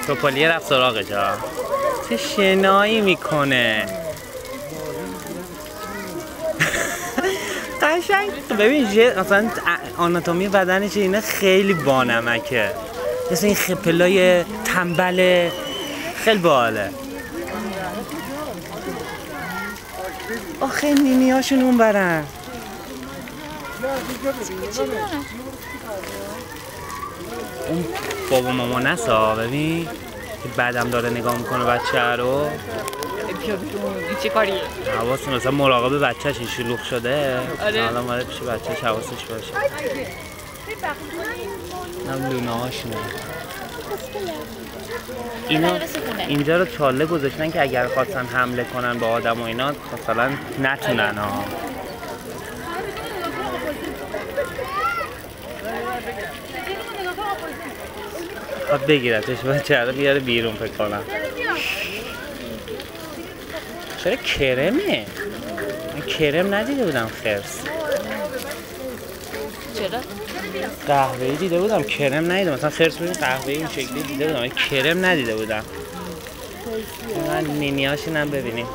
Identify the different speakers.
Speaker 1: توپالیه رفت سراغش ها. چه شنایی میکنه. قشنگ ببین مثلا آناتومی بدنش اینه خیلی بانمکه، مثل این خپلای تنبله، خیلی باحاله. آخه نینیاشون اون برن. اون بابا ماما نسا ببین که بعدم داره نگاه میکنه بچه رو.
Speaker 2: این چه کاریه؟
Speaker 1: حواستون مثلا مراقب بچهش این شلوغ شده. آره. حالا ماله پیش بچهش حواسش باشه. هم لونه هاشونه. اینا اینجا رو چاله گذاشتن که اگر خواستن حمله کنن به آدم و اینا مثلا نتونن ها. خواهد بگیرتش بچه رو بیاره بیرون فکر کنم. چرا کرمه؟ من کرم ندیده بودم خرس.
Speaker 2: چرا؟
Speaker 1: قهوه‌ای دیده بودم، کرم ندیدم. مثلا خرس ببین قهوه‌ای این شکلی دیده بودم، کرم ندیده بودم. من نینیاشون هم ببینیم.